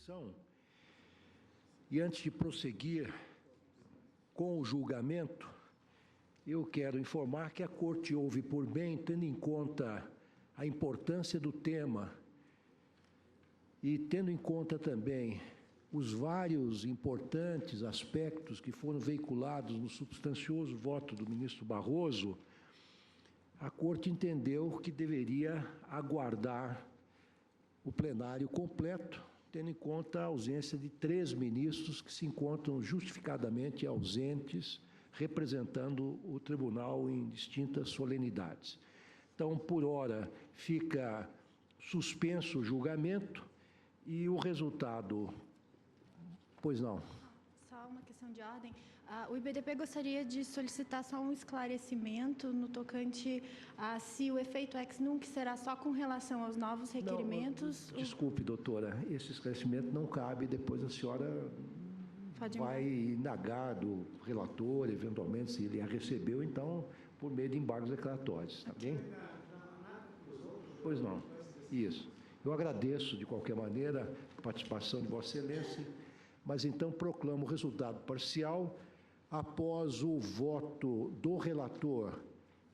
sessão. E antes de prosseguir com o julgamento, eu quero informar que a Corte ouve por bem, tendo em conta a importância do tema e tendo em conta também os vários importantes aspectos que foram veiculados no substancioso voto do ministro Barroso, a Corte entendeu que deveria aguardar o plenário completo, tendo em conta a ausência de 3 ministros que se encontram justificadamente ausentes, representando o tribunal em distintas solenidades. Então, por hora, fica suspenso o julgamento e o resultado... Pois não. Só uma questão de ordem. O IBDP gostaria de solicitar só um esclarecimento no tocante a se o efeito ex nunc será só com relação aos novos requerimentos... Não, desculpe, doutora, esse esclarecimento não cabe, depois a senhora vai indagar do relator, eventualmente, se ele a recebeu, então, por meio de embargos declaratórios, tá bem? Pois não, isso. Eu agradeço, de qualquer maneira, a participação de Vossa Excelência, mas então proclamo o resultado parcial após o voto do relator,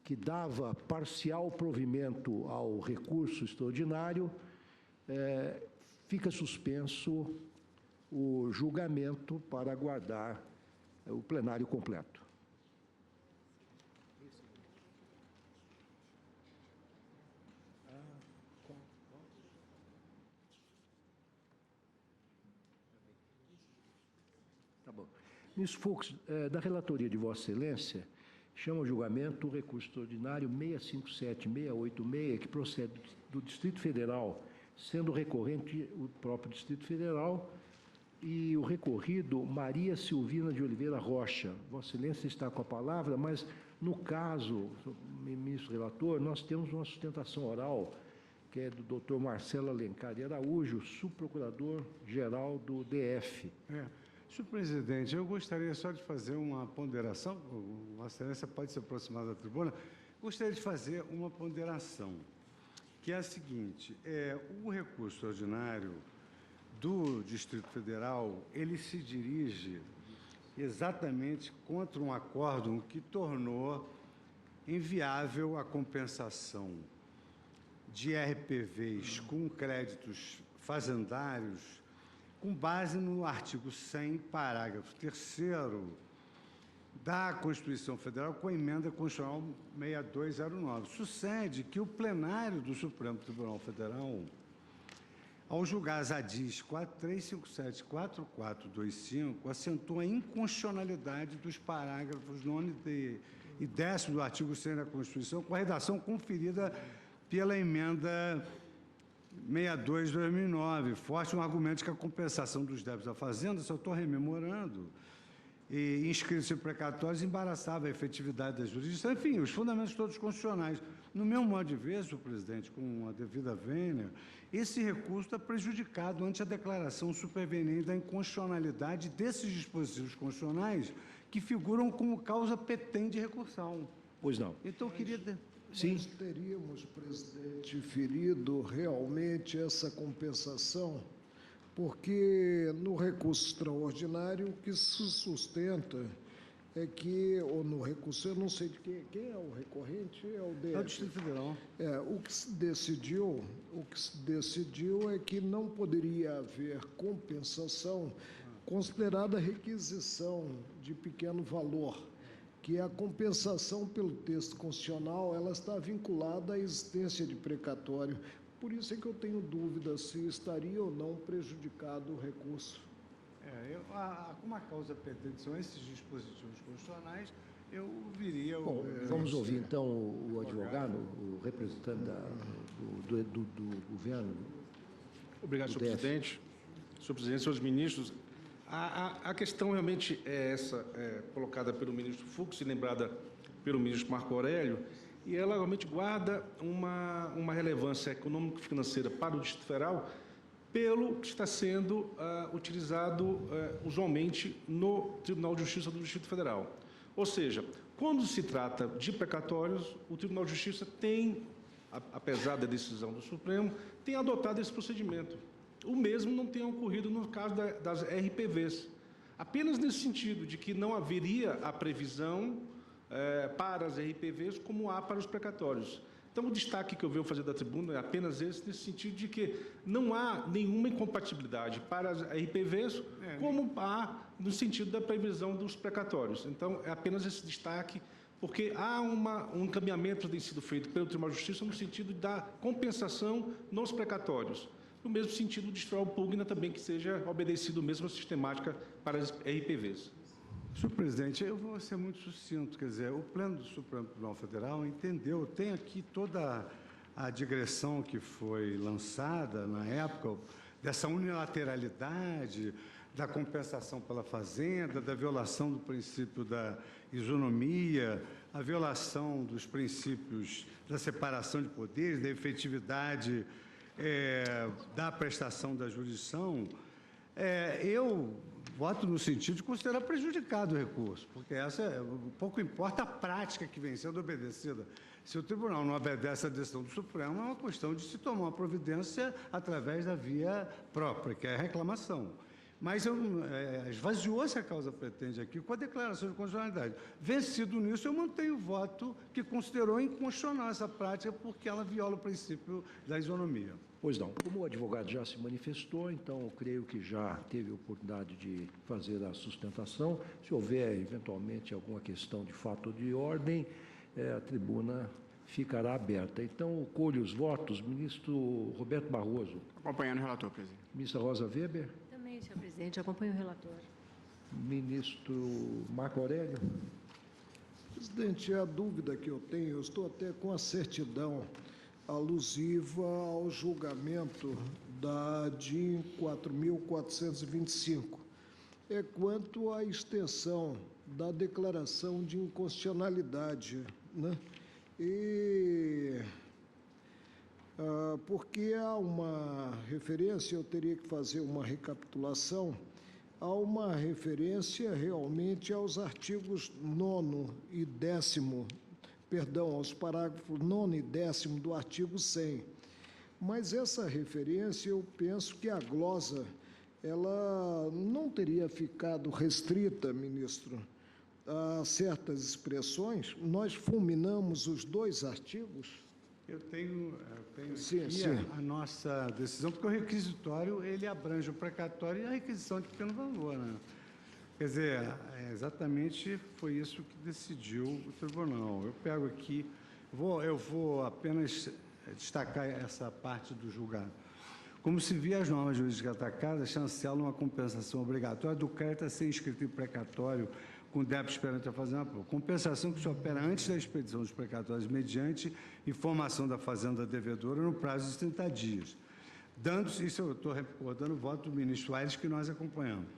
que dava parcial provimento ao recurso extraordinário, fica suspenso o julgamento para aguardar o plenário completo. Tá bom. Ministro Fux, da relatoria de Vossa Excelência, chama o julgamento o recurso extraordinário 657-686, que procede do Distrito Federal, sendo recorrente o próprio Distrito Federal, e o recorrido Maria Silvina de Oliveira Rocha. Vossa Excelência está com a palavra, mas, no caso, ministro relator, nós temos uma sustentação oral, que é do doutor Marcelo Alencar de Araújo, subprocurador-geral do DF. Senhor presidente, eu gostaria só de fazer uma ponderação. Vossa Excelência pode se aproximar da tribuna. Gostaria de fazer uma ponderação, que é a seguinte: o recurso ordinário do Distrito Federal, ele se dirige exatamente contra um acórdão que tornou inviável a compensação de RPVs com créditos fazendários, com base no artigo 100, parágrafo 3º da Constituição Federal, com a emenda constitucional 6209. Sucede que o plenário do Supremo Tribunal Federal, ao julgar as ADIs 4357 e 4425, assentou a inconstitucionalidade dos parágrafos 9º e 10º do artigo 100 da Constituição, com a redação conferida pela emenda 62/2009, forte um argumento de que a compensação dos débitos da Fazenda, só estou rememorando, e inscritos em precatórios embaraçava a efetividade da jurisdição, enfim, os fundamentos todos constitucionais. No meu modo de ver, senhor presidente, com a devida vênia, esse recurso está prejudicado ante a declaração superveniente da inconstitucionalidade desses dispositivos constitucionais que figuram como causa petente de recursão. Pois não. Então, eu queria... Sim. Nós teríamos, presidente, ferido realmente essa compensação, porque no recurso extraordinário o que se sustenta é que, ou no recurso, eu não sei de quem é o recorrente, é o DF. É o Distrito Federal. O que se decidiu é que não poderia haver compensação considerada requisição de pequeno valor, que a compensação pelo texto constitucional ela está vinculada à existência de precatório. Por isso é que eu tenho dúvida se estaria ou não prejudicado o recurso. Como a causa petente são esses dispositivos constitucionais, eu viria... Bom, vamos ouvir, então, o advogado, o representante do governo. Obrigado, senhor presidente. Senhor presidente, senhores ministros, a questão realmente é essa, colocada pelo ministro Fux e lembrada pelo ministro Marco Aurélio, e ela realmente guarda uma relevância econômico-financeira para o Distrito Federal pelo que está sendo utilizado usualmente no Tribunal de Justiça do Distrito Federal. Ou seja, quando se trata de precatórios, o Tribunal de Justiça tem, apesar da decisão do Supremo, tem adotado esse procedimento. o mesmo não tenha ocorrido no caso das RPVs. Apenas nesse sentido, de que não haveria a previsão para as RPVs como há para os precatórios. Então, o destaque que eu venho fazer da tribuna é apenas esse, nesse sentido de que não há nenhuma incompatibilidade para as RPVs, como há no sentido da previsão dos precatórios. Então, é apenas esse destaque, porque há um encaminhamento que tem sido feito pelo Tribunal de Justiça no sentido da compensação nos precatórios. No mesmo sentido, de extrair o pugna também que seja obedecido mesmo a sistemática para as RPVs. Senhor presidente, eu vou ser muito sucinto, quer dizer, o Pleno do Supremo Tribunal Federal entendeu, tem aqui toda a digressão que foi lançada na época, dessa unilateralidade, da compensação pela fazenda, da violação do princípio da isonomia, a violação dos princípios da separação de poderes, da efetividade da prestação da jurisdição. Eu voto no sentido de considerar prejudicado o recurso, porque pouco importa a prática que vem sendo obedecida. Se o tribunal não obedece à decisão do Supremo, é uma questão de se tomar uma providência através da via própria, que é a reclamação. Mas esvaziou-se a causa pretende aqui com a declaração de constitucionalidade. Vencido nisso, eu mantenho o voto que considerou inconstitucional essa prática, porque ela viola o princípio da isonomia. Pois não. Como o advogado já se manifestou, então eu creio que já teve oportunidade de fazer a sustentação. Se houver, eventualmente, alguma questão de fato ou de ordem, a tribuna ficará aberta. Então, colho os votos. Ministro Roberto Barroso. Acompanhando o relator, presidente. Ministra Rosa Weber. Também, senhor presidente, acompanho o relator. Ministro Marco Aurélio. Presidente, a dúvida que eu tenho, eu estou até com a certidão alusiva ao julgamento da DIN 4.425, quanto à extensão da declaração de inconstitucionalidade, né? Porque há uma referência, eu teria que fazer uma recapitulação, há uma referência realmente aos artigos 9º e 10º, aos parágrafos 9º e 10º do artigo 100. Mas essa referência, eu penso que a glosa, ela não teria ficado restrita, ministro, a certas expressões. Nós fulminamos os dois artigos. Eu tenho sim, aqui a nossa decisão, porque o requisitório, ele abrange o precatório e a requisição de pequeno valor, né? Quer dizer, exatamente foi isso que decidiu o tribunal. Eu pego aqui, eu vou apenas destacar essa parte do julgado. Como se via, as normas jurídicas atacadas chancelam uma compensação obrigatória do crédito a ser inscrito em precatório com débitos perante a Fazenda Pública. Compensação que se opera antes da expedição dos precatórios mediante informação da Fazenda devedora no prazo de 30 dias. Dando-se, isso eu estou recordando o voto do ministro Aires que nós acompanhamos,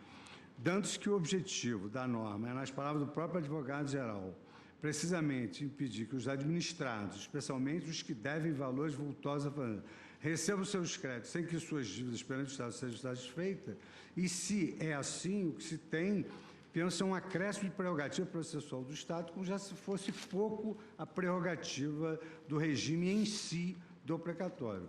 dando-se que o objetivo da norma é, nas palavras do próprio advogado-geral, precisamente impedir que os administrados, especialmente os que devem valores vultosos à Fazenda, recebam seus créditos sem que suas dívidas perante o Estado sejam satisfeitas, e se é assim, o que se tem, pensa um acréscimo de prerrogativa processual do Estado, como já se fosse pouco a prerrogativa do regime em si do precatório.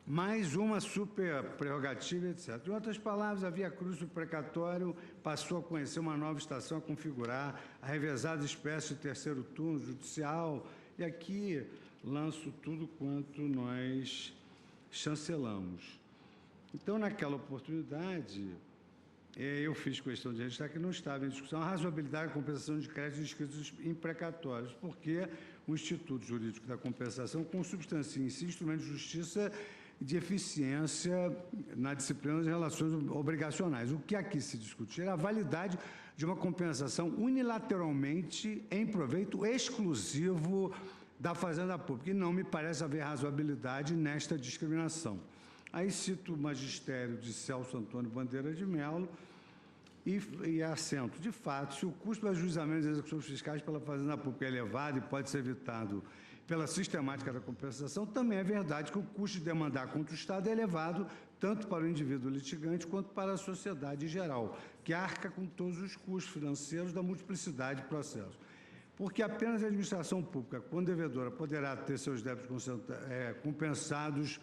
Mais uma super prerrogativa, etc. Em outras palavras, a via cruz do precatório passou a conhecer uma nova estação a configurar, a revezada espécie de terceiro turno judicial, e aqui lanço tudo quanto nós chancelamos. Então, naquela oportunidade, eu fiz questão de registrar que não estava em discussão a razoabilidade da compensação de créditos inscritos em precatórios, porque o Instituto Jurídico da Compensação consubstancia em si instrumento de justiça de eficiência na disciplina das relações obrigacionais. O que aqui se discutia era a validade de uma compensação unilateralmente em proveito exclusivo da Fazenda Pública, e não me parece haver razoabilidade nesta discriminação. Aí cito o magistério de Celso Antônio Bandeira de Mello e assento. De fato, se o custo do ajuizamento das execuções fiscais pela Fazenda Pública é elevado e pode ser evitado pela sistemática da compensação, também é verdade que o custo de demandar contra o Estado é elevado tanto para o indivíduo litigante quanto para a sociedade em geral, que arca com todos os custos financeiros da multiplicidade de processos. Porque apenas a administração pública, quando devedora, poderá ter seus débitos compensados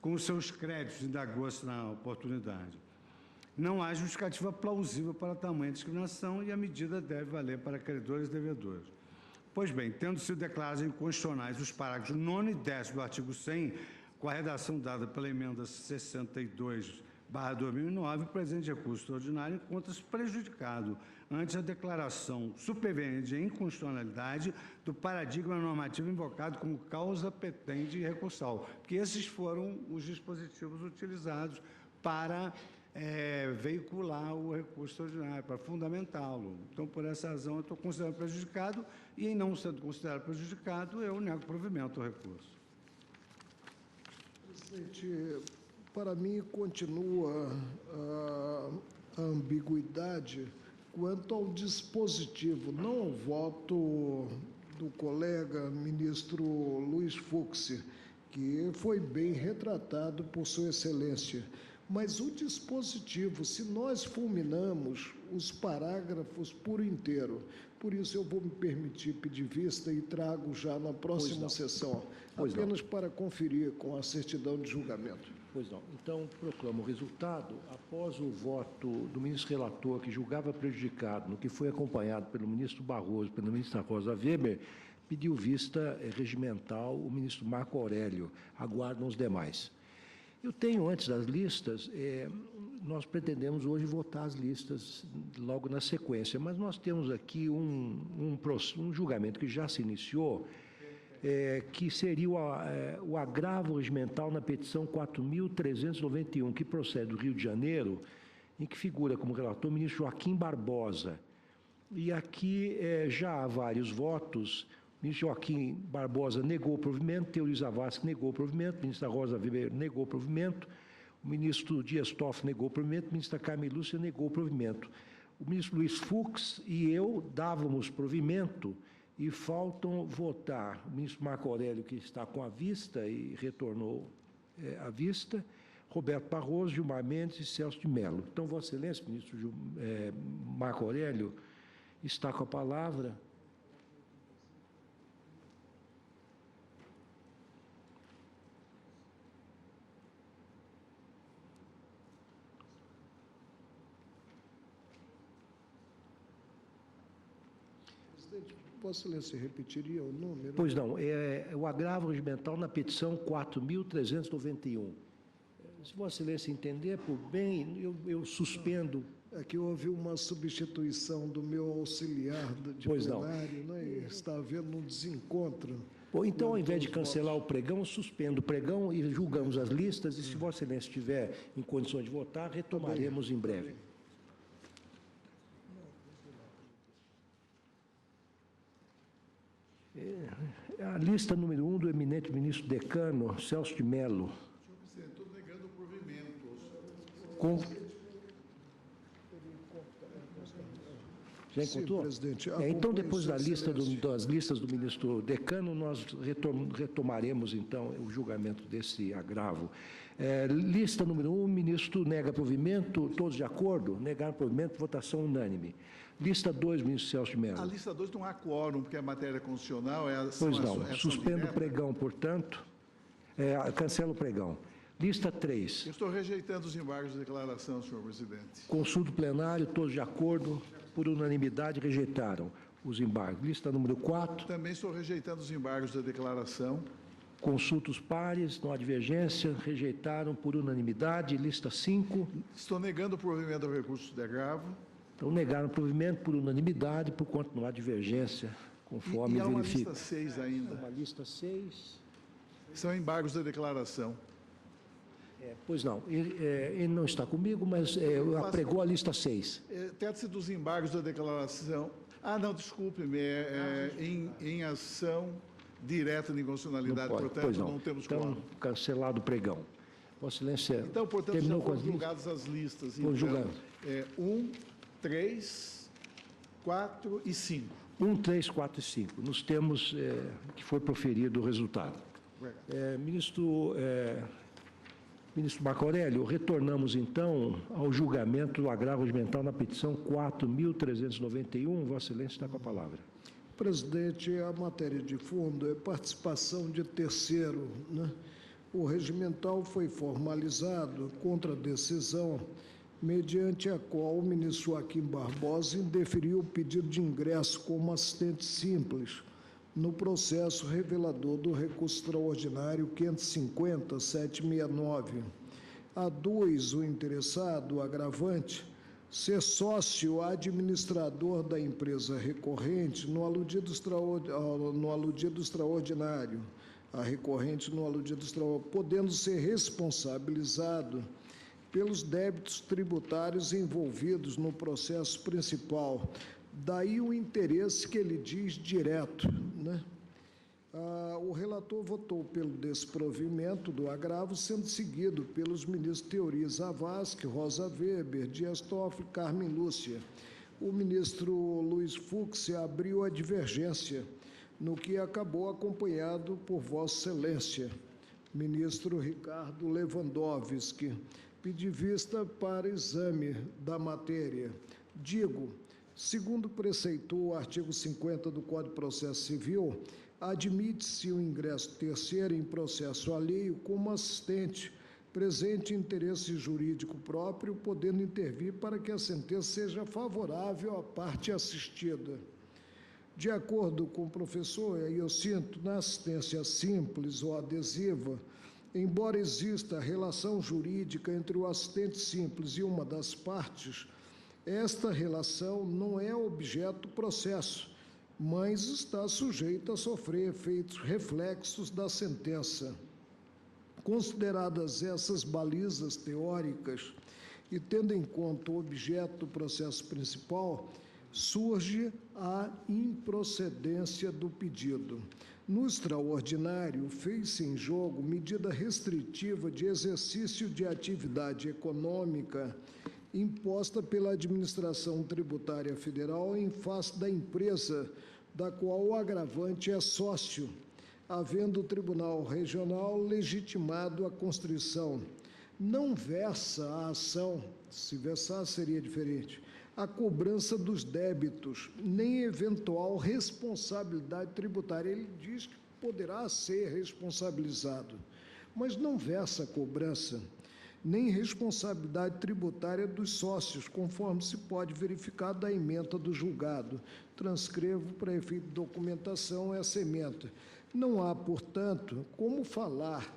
com os seus créditos, indagou-se na oportunidade. Não há justificativa plausível para tamanha discriminação e a medida deve valer para credores e devedores. Pois bem, tendo sido declarados inconstitucionais os parágrafos 9º e 10º do artigo 100, com a redação dada pela emenda 62/2009, o presente recurso extraordinário encontra-se prejudicado ante a declaração superveniente de inconstitucionalidade do paradigma normativo invocado como causa petente e recursal, porque esses foram os dispositivos utilizados para veicular o recurso extraordinário, para fundamentá-lo. Então, por essa razão, eu estou considerando prejudicado e, em não sendo considerado prejudicado, eu nego provimento ao recurso. Presidente, para mim continua a ambiguidade quanto ao dispositivo, não ao voto do colega ministro Luiz Fux, que foi bem retratado por Sua Excelência. Mas o dispositivo, se nós fulminamos os parágrafos por inteiro, por isso eu vou me permitir pedir vista e trago já na próxima sessão, apenas para conferir com a certidão de julgamento. Pois não. Então, proclamo o resultado. Após o voto do ministro relator, que julgava prejudicado, no que foi acompanhado pelo ministro Barroso e pela ministra Rosa Weber, pediu vista regimental o ministro Marco Aurélio. Aguardam os demais. Eu tenho, antes das listas, nós pretendemos hoje votar as listas logo na sequência, mas nós temos aqui um julgamento que já se iniciou, que seria o agravo regimental na petição 4.391, que procede do Rio de Janeiro, em que figura como relator o ministro Joaquim Barbosa. E aqui já há vários votos. O ministro Joaquim Barbosa negou o provimento, Teori Zavascki negou o provimento, a ministra Rosa Weber negou o provimento, o ministro Dias Toffoli negou o provimento, a ministra Carmen Lúcia negou o provimento. O ministro Luiz Fux e eu dávamos provimento e faltam votar o ministro Marco Aurélio, que está com a vista e retornou à vista, Roberto Barroso, Gilmar Mendes e Celso de Mello. Então, Vossa Excelência, ministro Marco Aurélio, está com a palavra. Vossa Excelência repetiria o número? Pois não, é o agravo regimental na petição 4.391. Se Vossa Excelência entender por bem, eu suspendo. É que houve uma substituição do meu auxiliar de plenário, né? E está havendo um desencontro. Bom, então, ao invés de cancelar o pregão, eu suspendo o pregão e julgamos as listas, e se Vossa Excelência estiver em condições de votar, retomaremos em breve. A lista número 1 do eminente ministro decano, Celso de Mello. Senhor presidente, estou negando o provimento. Já encontrou? Sim, presidente. Então, depois das listas do ministro decano, nós retomaremos, então, o julgamento desse agravo. Lista número 1, o ministro nega provimento, todos de acordo? Negar provimento, votação unânime. Lista 2, ministro Celso de Mello. A lista 2 não há quórum, porque a matéria constitucional Pois não. Suspendo o pregão, portanto. Cancelo o pregão. Lista 3. Eu estou rejeitando os embargos de declaração, senhor presidente. Consulta plenário, todos de acordo, por unanimidade, rejeitaram os embargos. Lista número 4. Também estou rejeitando os embargos da declaração. Consulta os pares, não há divergência, rejeitaram por unanimidade. Lista 5. Estou negando o provimento ao recurso de agravo. Então, negaram o provimento por unanimidade, por quanto não há divergência, conforme E há uma verifica. lista 6 ainda. Uma lista 6. São embargos da declaração. Pois não, ele não está comigo, mas apregou a lista 6. Trata-se dos embargos da declaração. Não, desculpe-me, em ação direta de inconstitucionalidade, portanto, não temos quórum. Então, cancelado o pregão. Vossa Excelência, então, portanto, terminou já com as foram listas? julgadas as listas. Foram julgadas. 1, 3, 4 e 5. 1, 3, 4 e 5. Nos temos que foi proferido o resultado. Ministro Marco Aurélio, retornamos, então, ao julgamento do agravo regimental na petição 4.391. Vossa Excelência está com a palavra. Presidente, a matéria de fundo é participação de terceiro, né? O regimental foi formalizado contra a decisão mediante a qual o ministro Joaquim Barbosa indeferiu o pedido de ingresso como assistente simples no processo revelador do recurso extraordinário 550-769. A2, o interessado, o agravante, ser sócio administrador da empresa recorrente no aludido extraordinário, a recorrente no aludido extraordinário, podendo ser responsabilizado pelos débitos tributários envolvidos no processo principal. Daí o interesse que ele diz direto, né? O relator votou pelo desprovimento do agravo, sendo seguido pelos ministros Teori Zavascki, Rosa Weber, Dias Toffoli, Carmen Lúcia. O ministro Luiz Fux abriu a divergência, no que acabou acompanhado por Vossa Excelência, ministro Ricardo Lewandowski, pedir vista para exame da matéria. Digo, segundo preceitou o artigo 50 do Código de Processo Civil, admite-se o ingresso terceiro em processo alheio como assistente, presente interesse jurídico próprio, podendo intervir para que a sentença seja favorável à parte assistida. De acordo com o professor, eu sinto, na assistência simples ou adesiva, embora exista relação jurídica entre o assistente simples e uma das partes, esta relação não é objeto do processo, mas está sujeita a sofrer efeitos reflexos da sentença. Consideradas essas balizas teóricas e tendo em conta o objeto do processo principal, surge a improcedência do pedido. No extraordinário, fez-se em jogo medida restritiva de exercício de atividade econômica imposta pela administração tributária federal em face da empresa da qual o agravante é sócio, havendo o Tribunal Regional legitimado a constrição. Não versa a ação, se versar seria diferente, a cobrança dos débitos, nem eventual responsabilidade tributária. Ele diz que poderá ser responsabilizado, mas não versa a cobrança, nem responsabilidade tributária dos sócios, conforme se pode verificar da ementa do julgado. Transcrevo para efeito de documentação essa ementa. Não há, portanto, como falar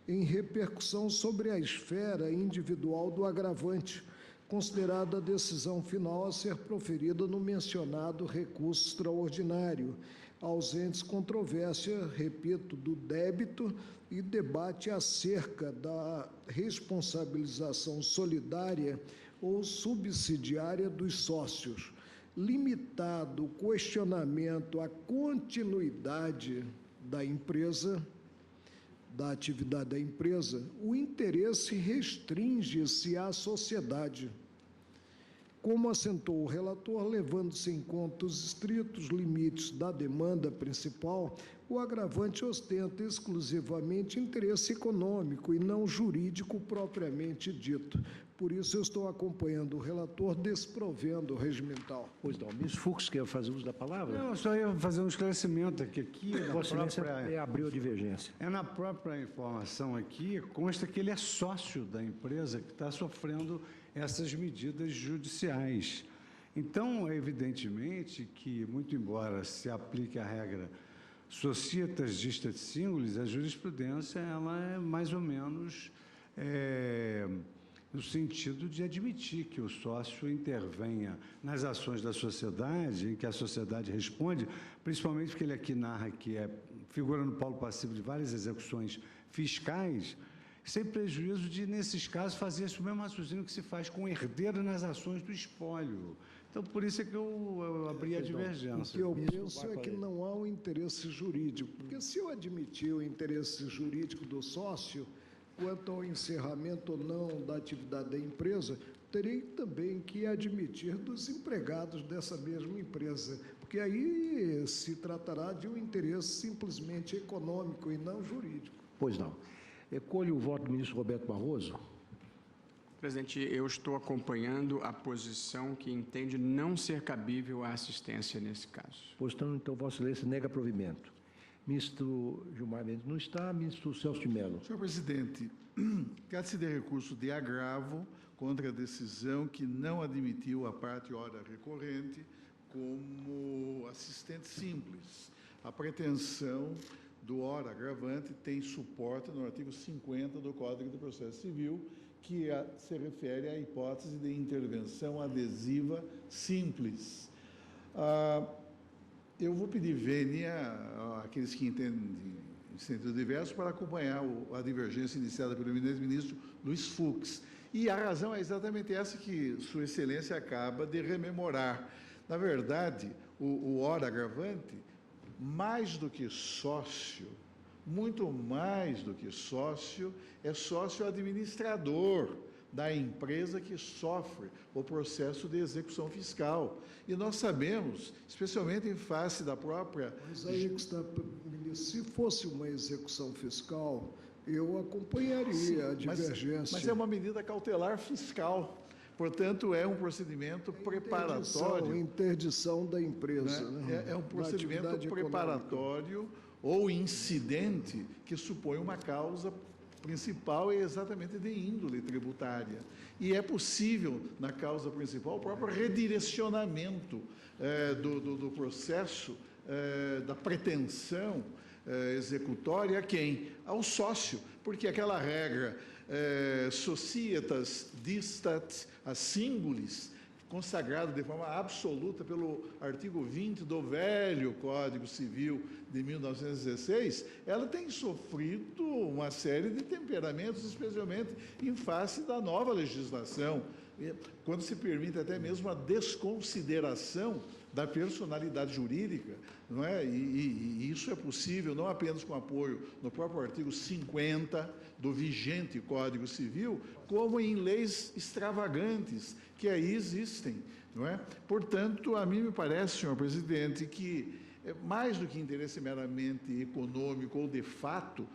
em repercussão sobre a esfera individual do agravante, considerada a decisão final a ser proferida no mencionado recurso extraordinário, ausentes controvérsia, repito, do débito e debate acerca da responsabilização solidária ou subsidiária dos sócios. Limitado o questionamento à continuidade da empresa, da atividade da empresa, o interesse restringe-se à sociedade. Como assentou o relator, levando-se em conta os estritos limites da demanda principal, o agravante ostenta exclusivamente interesse econômico e não jurídico propriamente dito. Por isso, eu estou acompanhando o relator, desprovendo o regimental. Pois não. Ministro Fux, quer fazer uso da palavra? Não, eu só ia fazer um esclarecimento aqui. Vossa Excelência abriu a divergência. Na própria informação aqui, consta que ele é sócio da empresa que está sofrendo essas medidas judiciais. Então, evidentemente que, muito embora se aplique a regra societas justat singulis, a jurisprudência ela é mais ou menos no sentido de admitir que o sócio intervenha nas ações da sociedade, em que a sociedade responde, principalmente porque ele aqui narra que figura no polo passivo de várias execuções fiscais, sem prejuízo de, nesses casos, fazer esse mesmo raciocínio que se faz com o herdeiro nas ações do espólio. Então, por isso é que eu abri a divergência. O que eu penso é que não há um interesse jurídico, porque se eu admitir o interesse jurídico do sócio, quanto ao encerramento ou não da atividade da empresa, terei também que admitir dos empregados dessa mesma empresa, porque aí se tratará de um interesse simplesmente econômico e não jurídico. Pois não. Colho o voto do ministro Roberto Barroso. Presidente, eu estou acompanhando a posição que entende não ser cabível a assistência nesse caso. Pois então, Vossa Excelência nega provimento. Ministro Gilmar Mendes não está. Ministro Celso de Mello. Senhor presidente, trata-se de recurso de agravo contra a decisão que não admitiu a parte hora recorrente como assistente simples. A pretensão do hora agravante tem suporte no artigo 50 do Código de Processo Civil, que se refere à hipótese de intervenção adesiva simples. Eu vou pedir vênia àqueles que entendem em sentido diverso para acompanhar a divergência iniciada pelo eminente ministro Luiz Fux. E a razão é exatamente essa que Sua Excelência acaba de rememorar. Na verdade, o hora agravante, mais do que sócio, muito mais do que sócio, é sócio administrador da empresa que sofre o processo de execução fiscal. E nós sabemos, especialmente em face da própria... Mas aí que está, se fosse uma execução fiscal, eu acompanharia a divergência. Mas é uma medida cautelar fiscal. Portanto, é um procedimento preparatório. Interdição da empresa. Né? É um procedimento preparatório ou incidente que supõe uma causa principal, é exatamente de índole tributária. E é possível, na causa principal, o próprio redirecionamento do processo, da pretensão executória a quem? Ao sócio, porque aquela regra societas distat a singulis, consagrado de forma absoluta pelo artigo 20 do velho Código Civil de 1916, ela tem sofrido uma série de temperamentos, especialmente em face da nova legislação, quando se permite até mesmo a desconsideração da personalidade jurídica, não é? E isso é possível não apenas com apoio no próprio artigo 50 do vigente Código Civil, como em leis extravagantes que aí existem, não é? Portanto, a mim me parece, senhor presidente, que mais do que interesse meramente econômico ou de fato,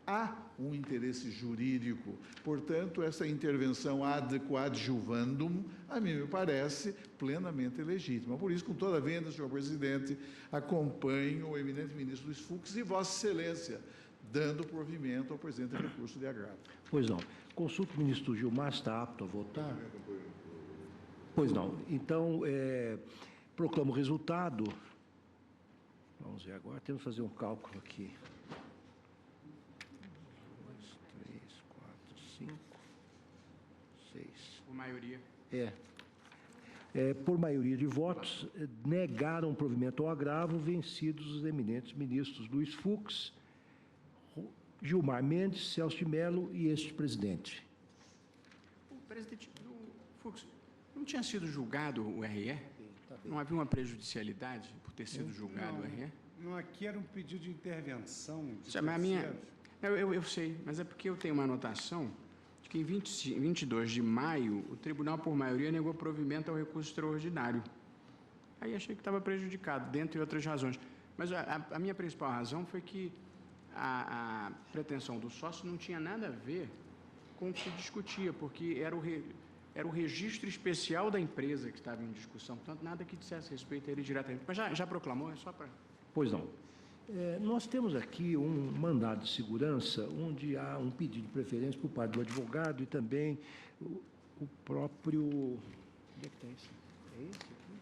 há um interesse jurídico. Portanto, essa intervenção ad coadjuvandum, a mim me parece plenamente legítima. Por isso, com toda a vênia, senhor presidente, acompanho o eminente ministro Luiz Fux e Vossa Excelência, dando provimento ao presente recurso de agravo. Pois não. Consulto o ministro Gilmar, está apto a votar? Pois não. Então, proclamo o resultado. Vamos ver agora, temos que fazer um cálculo aqui. 1, 2, 3, 4, 5, 6. Por maioria. Por maioria de votos, negaram o provimento ao agravo, vencidos os eminentes ministros Luiz Fux, Gilmar Mendes, Celso de Mello e este presidente. O presidente Fux, não tinha sido julgado o RE? Não havia uma prejudicialidade por ter sido julgado o RE? Não, aqui era um pedido de intervenção. Eu sei, mas é porque eu tenho uma anotação de que em 22 de maio, o tribunal, por maioria, negou provimento ao recurso extraordinário. Aí achei que estava prejudicado, dentre outras razões. Mas a minha principal razão foi que a pretensão do sócio não tinha nada a ver com o que se discutia, porque era o registro especial da empresa que estava em discussão, portanto, nada que dissesse respeito a ele diretamente. Mas já proclamou? É só para... Pois não. Nós temos aqui um mandado de segurança, onde há um pedido de preferência por parte do advogado e também o próprio... Onde é que está esse? É esse aqui?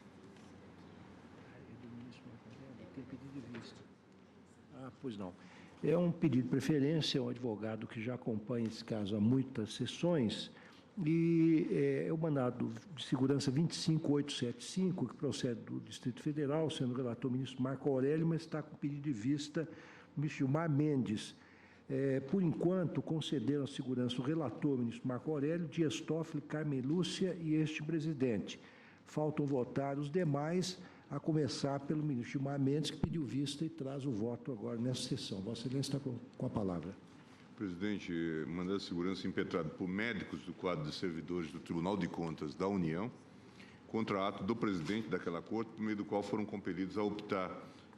É do ministro Marco, tem pedido de vista. Pois não. É um pedido de preferência, é um advogado que já acompanha esse caso há muitas sessões, e é o mandado de segurança 25875, que procede do Distrito Federal, sendo relator o ministro Marco Aurélio, mas está com pedido de vista o ministro Gilmar Mendes. Por enquanto, concederam a segurança o relator, o ministro Marco Aurélio, Dias Toffoli, Carmen Lúcia e este presidente. Faltam votar os demais, a começar pelo ministro Gilmar Mendes, que pediu vista e traz o voto agora nessa sessão. Vossa Excelência está com a palavra. Presidente, mandado de segurança impetrado por médicos do quadro de servidores do Tribunal de Contas da União, contra ato do presidente daquela corte, por meio do qual foram compelidos a optar,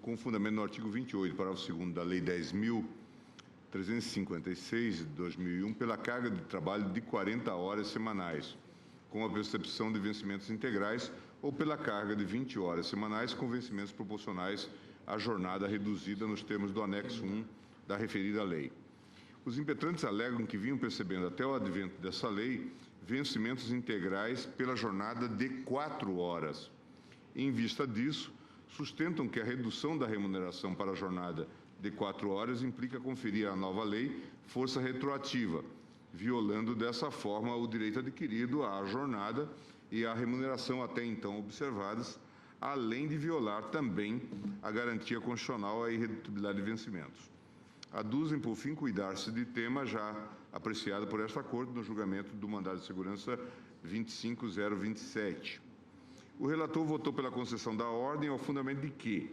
com fundamento no artigo 28, parágrafo 2º da Lei 10.356, de 2001, pela carga de trabalho de 40 horas semanais, com a percepção de vencimentos integrais, ou pela carga de 20 horas semanais, com vencimentos proporcionais a jornada reduzida nos termos do anexo 1 da referida lei. Os impetrantes alegam que vinham percebendo até o advento dessa lei vencimentos integrais pela jornada de 4 horas. Em vista disso, sustentam que a redução da remuneração para a jornada de 4 horas implica conferir à nova lei força retroativa, violando dessa forma o direito adquirido à jornada e à remuneração até então observadas, além de violar também a garantia constitucional à irredutibilidade de vencimentos. Aduzem, por fim, cuidar-se de tema já apreciado por esta Corte no julgamento do mandado de segurança 25027. O relator votou pela concessão da ordem ao fundamento de que,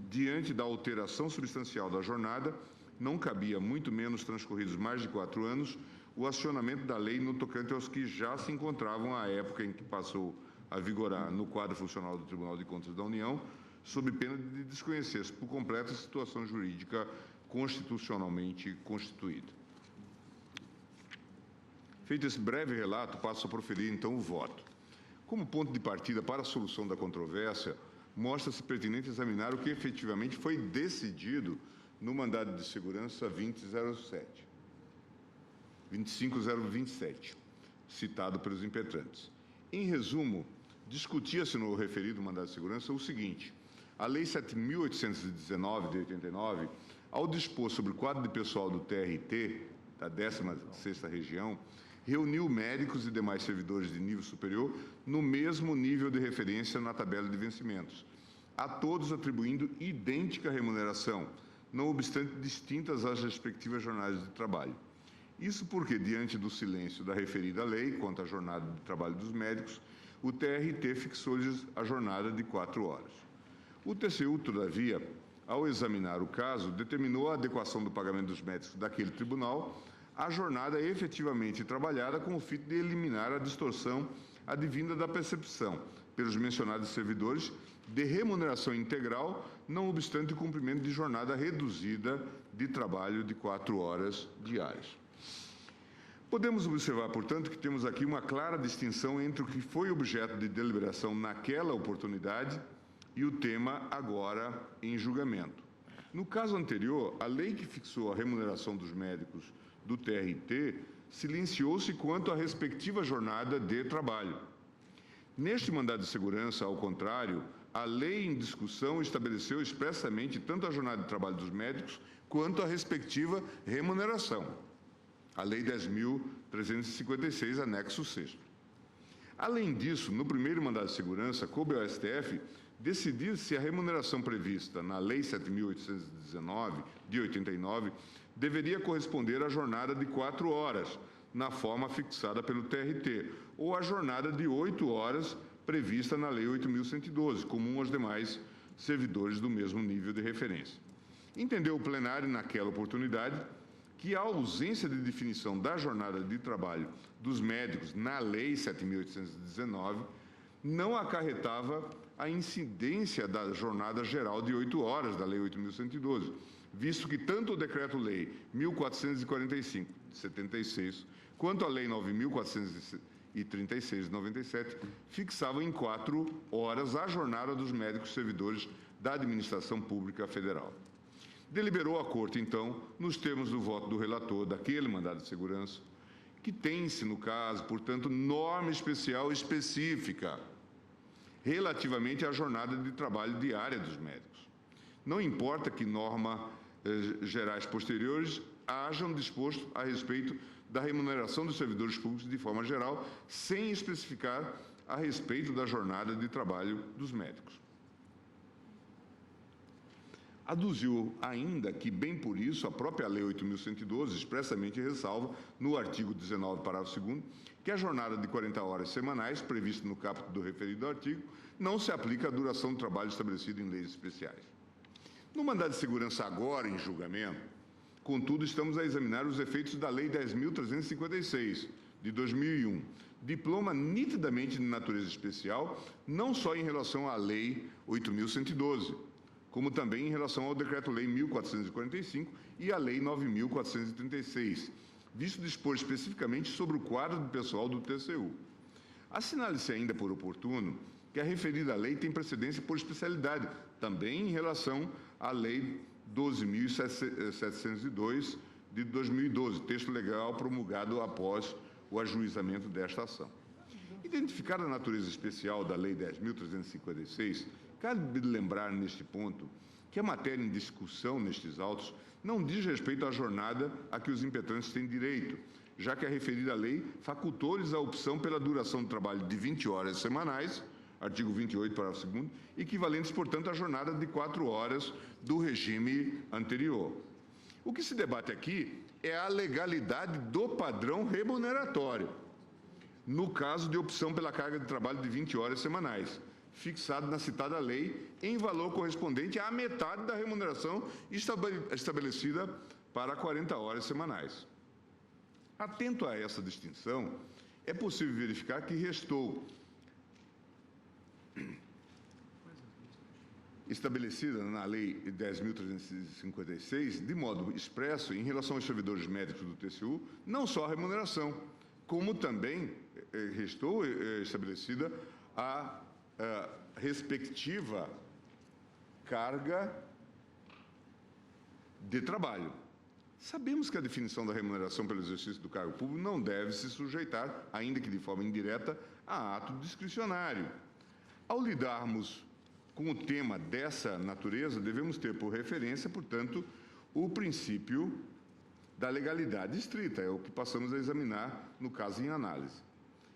diante da alteração substancial da jornada, não cabia, muito menos transcorridos mais de 4 anos, o acionamento da lei no tocante aos que já se encontravam à época em que passou a vigorar no quadro funcional do Tribunal de Contas da União, sob pena de desconhecer-se por completo a situação jurídica constitucionalmente constituída. Feito esse breve relato, passo a proferir, então, o voto. Como ponto de partida para a solução da controvérsia, mostra-se pertinente examinar o que efetivamente foi decidido no mandado de segurança 25027, citado pelos impetrantes. Em resumo, discutia-se no referido mandado de segurança o seguinte: a Lei 7.819, de 89, ao dispor sobre o quadro de pessoal do TRT, da 16ª Região, reuniu médicos e demais servidores de nível superior no mesmo nível de referência na tabela de vencimentos, a todos atribuindo idêntica remuneração, não obstante distintas as respectivas jornadas de trabalho. Isso porque, diante do silêncio da referida lei quanto à jornada de trabalho dos médicos, o TRT fixou-lhes a jornada de 4 horas. O TCU, todavia, ao examinar o caso, determinou a adequação do pagamento dos médicos daquele tribunal à jornada efetivamente trabalhada com o fim de eliminar a distorção advinda da percepção, pelos mencionados servidores, de remuneração integral, não obstante o cumprimento de jornada reduzida de trabalho de 4 horas diárias. Podemos observar, portanto, que temos aqui uma clara distinção entre o que foi objeto de deliberação naquela oportunidade e o tema agora em julgamento. No caso anterior, a lei que fixou a remuneração dos médicos do TRT silenciou-se quanto à respectiva jornada de trabalho. Neste mandado de segurança, ao contrário, a lei em discussão estabeleceu expressamente tanto a jornada de trabalho dos médicos quanto a respectiva remuneração. A Lei 10.356, anexo 6º. Além disso, no primeiro mandado de segurança, coube ao STF decidir se a remuneração prevista na Lei 7.819, de 89, deveria corresponder à jornada de 4 horas, na forma fixada pelo TRT, ou à jornada de 8 horas prevista na Lei 8.112, comum aos demais servidores do mesmo nível de referência. Entendeu o plenário, naquela oportunidade, que a ausência de definição da jornada de trabalho dos médicos na Lei 7.819 não acarretava a incidência da jornada geral de 8 horas da Lei 8.112, visto que tanto o Decreto-Lei 1.445, de 76, quanto a Lei 9.436, de 97, fixavam em 4 horas a jornada dos médicos servidores da Administração Pública Federal. Deliberou a Corte, então, nos termos do voto do relator daquele mandado de segurança, que tem-se, no caso, portanto, norma especial específica relativamente à jornada de trabalho diária dos médicos. Não importa que normas gerais posteriores hajam disposto a respeito da remuneração dos servidores públicos de forma geral, sem especificar a respeito da jornada de trabalho dos médicos. Aduziu ainda que, bem por isso, a própria Lei 8.112 expressamente ressalva, no artigo 19, parágrafo 2º, que a jornada de 40 horas semanais, prevista no caput do referido artigo, não se aplica à duração do trabalho estabelecido em leis especiais. No mandado de segurança agora em julgamento, contudo, estamos a examinar os efeitos da Lei 10.356, de 2001, diploma nitidamente de natureza especial, não só em relação à Lei 8.112, como também em relação ao Decreto-Lei 1.445 e à Lei 9.436, visto dispor especificamente sobre o quadro do pessoal do TCU. Assinale-se ainda por oportuno que a referida lei tem precedência por especialidade, também em relação à Lei 12.702 de 2012, texto legal promulgado após o ajuizamento desta ação. Identificada a natureza especial da Lei 10.356, cabe lembrar neste ponto que a matéria em discussão nestes autos não diz respeito à jornada a que os impetrantes têm direito, já que a referida lei facultou-lhes a opção pela duração do trabalho de 20 horas semanais, artigo 28, parágrafo 2º, equivalentes, portanto, à jornada de 4 horas do regime anterior. O que se debate aqui é a legalidade do padrão remuneratório, no caso de opção pela carga de trabalho de 20 horas semanais, fixado na citada lei em valor correspondente à metade da remuneração estabelecida para 40 horas semanais. Atento a essa distinção, é possível verificar que restou estabelecida na Lei 10.356, de modo expresso, em relação aos servidores médicos do TCU, não só a remuneração, como também restou estabelecida a respectiva carga de trabalho. Sabemos que a definição da remuneração pelo exercício do cargo público não deve se sujeitar, ainda que de forma indireta, a ato discricionário. Ao lidarmos com o tema dessa natureza, devemos ter por referência, portanto, o princípio da legalidade estrita, é o que passamos a examinar no caso em análise.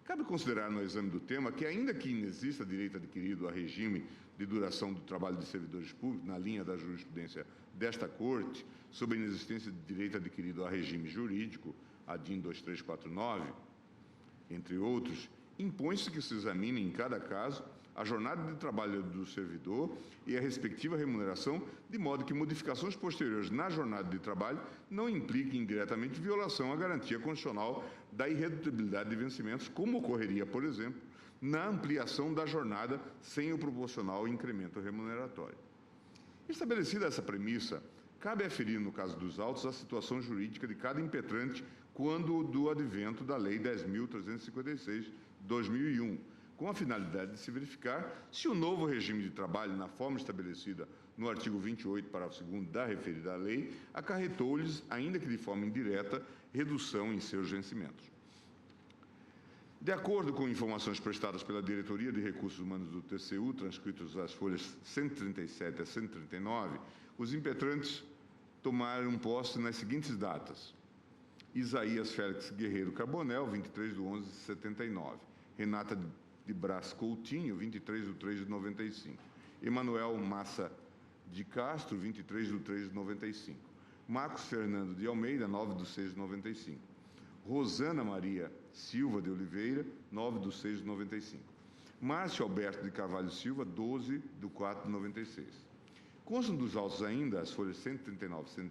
Cabe considerar no exame do tema que, ainda que inexista direito adquirido a regime de duração do trabalho de servidores públicos, na linha da jurisprudência desta Corte, sobre a inexistência de direito adquirido a regime jurídico, a DIN 2349, entre outros, impõe-se que se examine em cada caso a jornada de trabalho do servidor e a respectiva remuneração, de modo que modificações posteriores na jornada de trabalho não impliquem indiretamente violação à garantia constitucional da irredutibilidade de vencimentos, como ocorreria, por exemplo, na ampliação da jornada sem o proporcional incremento remuneratório. Estabelecida essa premissa, cabe aferir, no caso dos autos, a situação jurídica de cada impetrante quando do advento da Lei 10.356, de 2001, com a finalidade de se verificar se o novo regime de trabalho, na forma estabelecida no artigo 28, parágrafo 2º da referida lei, acarretou-lhes, ainda que de forma indireta, redução em seus vencimentos. De acordo com informações prestadas pela Diretoria de Recursos Humanos do TCU, transcritos às folhas 137 a 139, os impetrantes tomaram posse nas seguintes datas: Isaías Félix Guerreiro Carbonel, 23/11/79, Renata de Brás Coutinho, 23/3/95, Emanuel Massa de Castro, 23/3/95, Marcos Fernando de Almeida, 9/6/95, Rosana Maria Silva de Oliveira, 9/6/95, Márcio Alberto de Carvalho Silva, 12/4/96. Constam dos autos ainda, as folhas 139,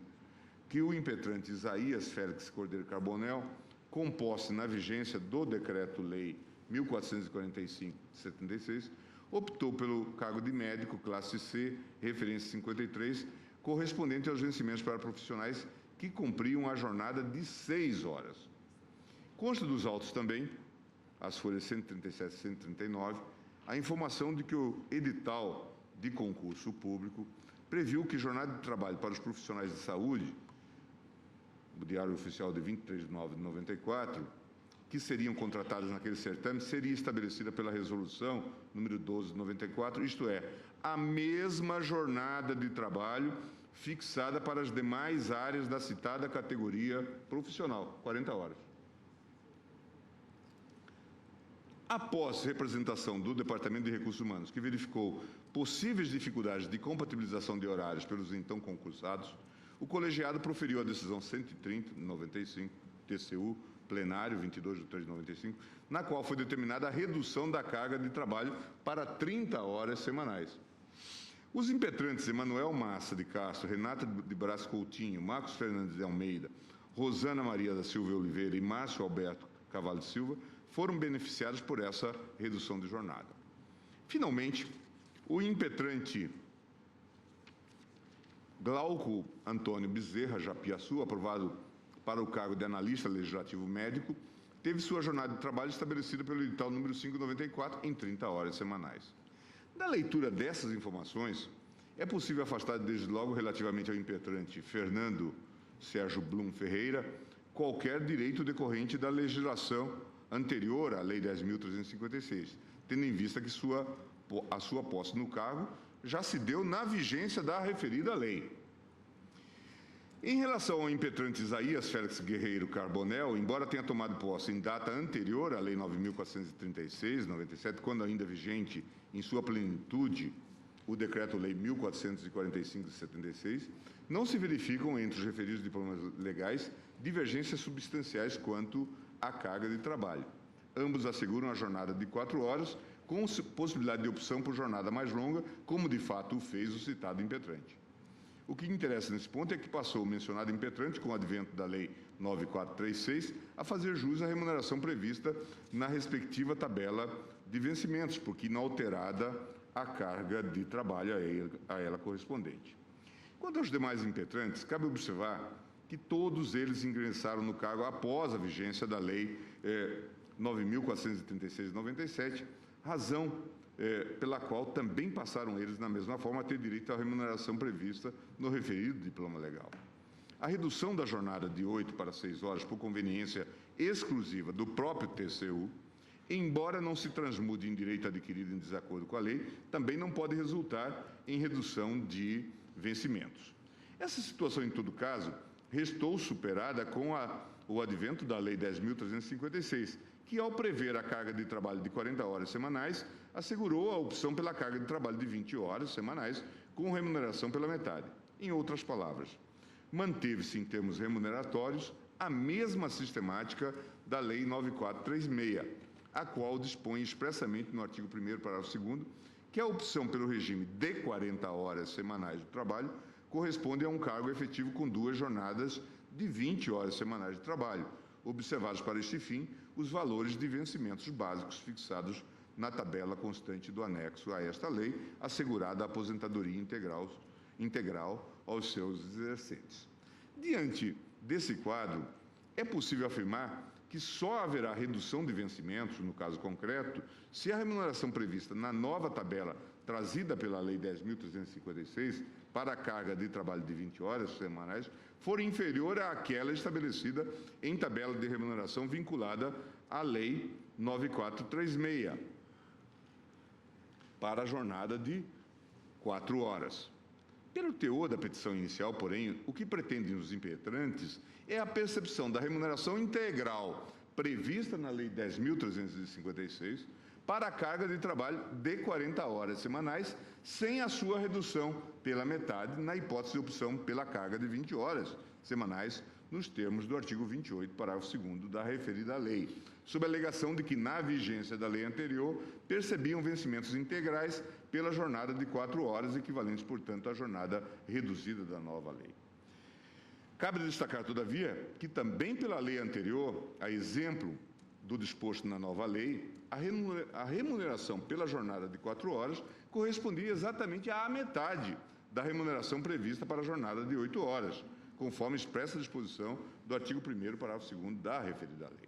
que o impetrante Isaías Félix Cordeiro Carbonel, com posse na vigência do Decreto-Lei 1445/76, optou pelo cargo de médico, classe C, referência 53, correspondente aos vencimentos para profissionais que cumpriam a jornada de 6 horas. Consta dos autos também, as folhas 137 e 139, a informação de que o edital de concurso público previu que jornada de trabalho para os profissionais de saúde, o Diário Oficial de 23/9/94, que seriam contratados naquele certame, seria estabelecida pela Resolução número 12/94, isto é, a mesma jornada de trabalho fixada para as demais áreas da citada categoria profissional, 40 horas. Após representação do Departamento de Recursos Humanos, que verificou possíveis dificuldades de compatibilização de horários pelos então concursados, o colegiado proferiu a decisão 130/95, TCU, plenário, 22/3/95, na qual foi determinada a redução da carga de trabalho para 30 horas semanais. Os impetrantes Emanuel Massa de Castro, Renata de Brás Coutinho, Marcos Fernandes de Almeida, Rosana Maria da Silva Oliveira e Márcio Alberto Carvalho Silva foram beneficiados por essa redução de jornada. Finalmente, o impetrante Glauco Antônio Bezerra Japiaçu, aprovado para o cargo de analista legislativo médico, teve sua jornada de trabalho estabelecida pelo edital número 5/94 em 30 horas semanais. Da leitura dessas informações, é possível afastar, desde logo, relativamente ao impetrante Fernando Sérgio Blum Ferreira, qualquer direito decorrente da legislação anterior à Lei 10.356, tendo em vista que a sua posse no cargo já se deu na vigência da referida lei. Em relação ao impetrante Isaías Félix Guerreiro Carbonel, embora tenha tomado posse em data anterior à Lei 9.436/97, quando ainda vigente em sua plenitude o Decreto-Lei 1.445/76, não se verificam entre os referidos diplomas legais divergências substanciais quanto à carga de trabalho. Ambos asseguram a jornada de 4 horas, com possibilidade de opção por jornada mais longa, como de fato o fez o citado impetrante. O que interessa nesse ponto é que passou o mencionado impetrante, com o advento da Lei 9.436, a fazer jus à remuneração prevista na respectiva tabela de vencimentos, porque inalterada a carga de trabalho a ela correspondente. Quanto aos demais impetrantes, cabe observar que todos eles ingressaram no cargo após a vigência da Lei 9.436/97, razão pela qual também passaram eles, na mesma forma, a ter direito à remuneração prevista no referido diploma legal. A redução da jornada de 8 para 6 horas por conveniência exclusiva do próprio TCU, embora não se transmude em direito adquirido em desacordo com a lei, também não pode resultar em redução de vencimentos. Essa situação, em todo caso, restou superada com o advento da Lei 10.356, que, ao prever a carga de trabalho de 40 horas semanais, assegurou a opção pela carga de trabalho de 20 horas semanais, com remuneração pela metade. Em outras palavras, manteve-se, em termos remuneratórios, a mesma sistemática da Lei 9.436, a qual dispõe expressamente no artigo 1º, parágrafo 2º, que a opção pelo regime de 40 horas semanais de trabalho corresponde a um cargo efetivo com 2 jornadas de 20 horas semanais de trabalho, observados para este fim os valores de vencimentos básicos fixados na tabela constante do anexo a esta lei, assegurada a aposentadoria integral aos seus exercentes. Diante desse quadro, é possível afirmar que só haverá redução de vencimentos, no caso concreto, se a remuneração prevista na nova tabela trazida pela Lei 10.356 para a carga de trabalho de 20 horas semanais for inferior àquela estabelecida em tabela de remuneração vinculada à Lei 9.436 para a jornada de 4 horas. Pelo teor da petição inicial, porém, o que pretendem os impetrantes é a percepção da remuneração integral prevista na Lei 10.356 para a carga de trabalho de 40 horas semanais, sem a sua redução pela metade, na hipótese de opção pela carga de 20 horas semanais, nos termos do artigo 28, parágrafo 2º da referida lei, sob a alegação de que, na vigência da lei anterior, percebiam vencimentos integrais pela jornada de 4 horas, equivalentes, portanto, à jornada reduzida da nova lei. Cabe destacar, todavia, que também pela lei anterior, a exemplo do disposto na nova lei, a remuneração pela jornada de 4 horas correspondia exatamente à metade da remuneração prevista para a jornada de 8 horas, conforme expressa a disposição do artigo 1º, parágrafo 2º da referida lei.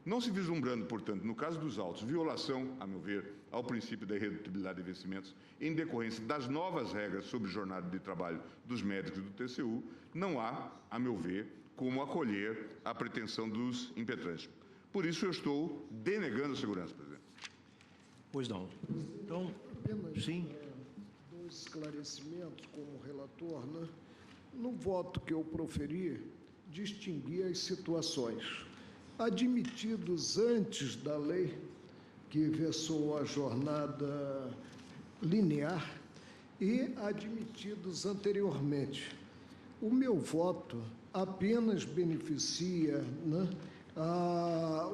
Não se vislumbrando, portanto, no caso dos autos, violação, a meu ver, ao princípio da irredutibilidade de vencimentos em decorrência das novas regras sobre jornada de trabalho dos médicos do TCU, não há, a meu ver, como acolher a pretensão dos impetrantes. Por isso, eu estou denegando a segurança, presidente. Pois não. Então, apenas, sim. 2 esclarecimentos como relator, né? No voto que eu proferi, distingui as situações admitidos antes da lei, que versou a jornada linear, e admitidos anteriormente. O meu voto apenas beneficia, né,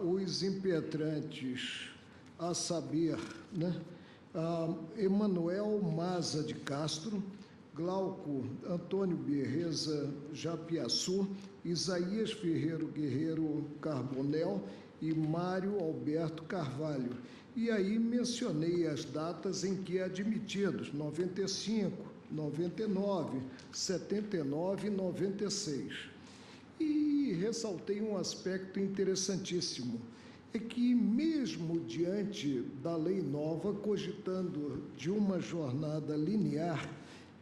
os impetrantes, a saber, né, Emanuel Maza de Castro, Glauco Antônio Berreza Japiaçu, Isaías Ferreiro Guerreiro Carbonel e Mário Alberto Carvalho. E aí mencionei as datas em que admitidos, 95, 99, 79 e 96. E ressaltei um aspecto interessantíssimo. é que, mesmo diante da lei nova, cogitando de uma jornada linear,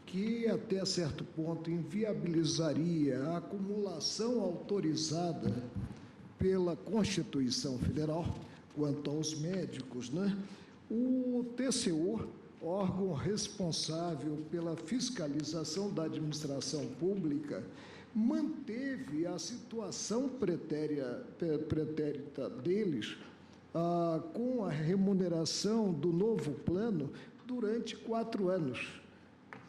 que até certo ponto inviabilizaria a acumulação autorizada pela Constituição Federal quanto aos médicos, né? O TCU, órgão responsável pela fiscalização da administração pública, manteve a situação pretérita deles com a remuneração do novo plano durante 4 anos,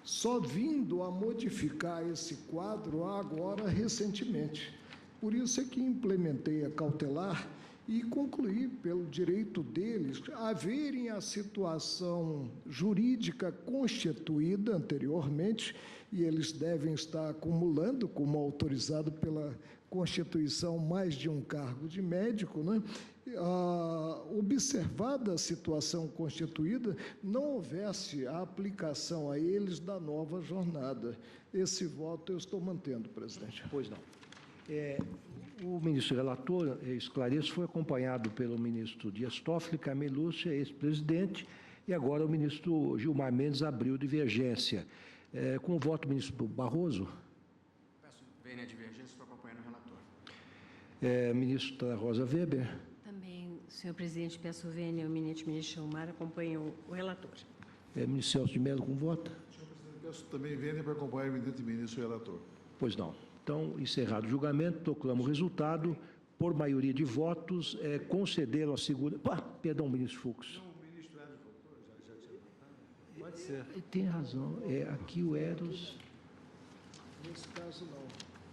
só vindo a modificar esse quadro agora recentemente. Por isso é que implementei a cautelar e concluí pelo direito deles a verem a situação jurídica constituída anteriormente, e eles devem estar acumulando, como autorizado pela Constituição, mais de um cargo de médico, né? Observada a situação constituída, não houvesse a aplicação a eles da nova jornada. Esse voto eu estou mantendo, presidente. Pois não. O ministro relator, esclareço, foi acompanhado pelo ministro Dias Toffoli, Carmen Lúcia, ex-presidente, e agora o ministro Gilmar Mendes abriu divergência. Com o voto do ministro Barroso. Peço vênia a divergência, estou acompanhando o relator. Ministra Rosa Weber. Também, senhor presidente, peço vênia ao ministro Gilmar, acompanho o relator. Ministro Celso de Mello, com voto. Senhor presidente, peço também vênia para acompanhar o eminente ministro relator. Pois não. Então, encerrado o julgamento, proclamo o resultado. Por maioria de votos, concederam a segurança... Perdão, ministro Fux. Não, o ministro Eros voltou, já tinha votado. Pode ser. Tem razão. Aqui o Eros... Nesse caso,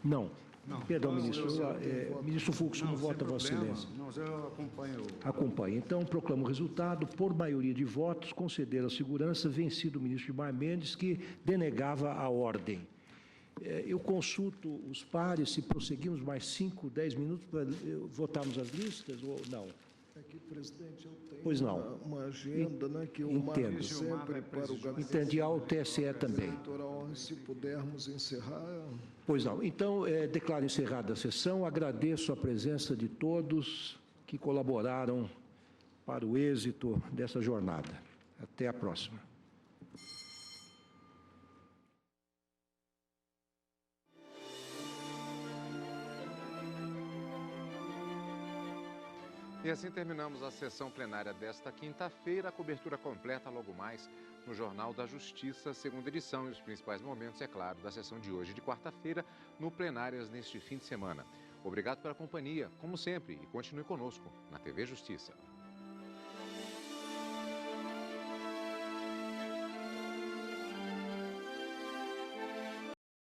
Não. Perdão, ministro. eu Ministro Fux, como vota Vossa Excelência? Não, eu acompanho. Acompanhe. Então, proclamo o resultado. Por maioria de votos, concederam a segurança, vencido o ministro Gilmar Mendes, que denegava a ordem. Eu consulto os pares, se prosseguimos mais 5, 10 minutos para votarmos as listas ou não? Aqui, presidente, eu tenho Pois não. uma agenda, né, que eu Entendo. marco sempre para o gabinete Entendi ao TSE também. eleitoral, se pudermos encerrar. Pois não. Então, declaro encerrada a sessão. Agradeço a presença de todos que colaboraram para o êxito dessa jornada. Até a próxima. E assim terminamos a sessão plenária desta quinta-feira. A cobertura completa logo mais no Jornal da Justiça, segunda edição, e os principais momentos, é claro, da sessão de hoje de quarta-feira, no Plenárias neste fim de semana. Obrigado pela companhia, como sempre, e continue conosco na TV Justiça.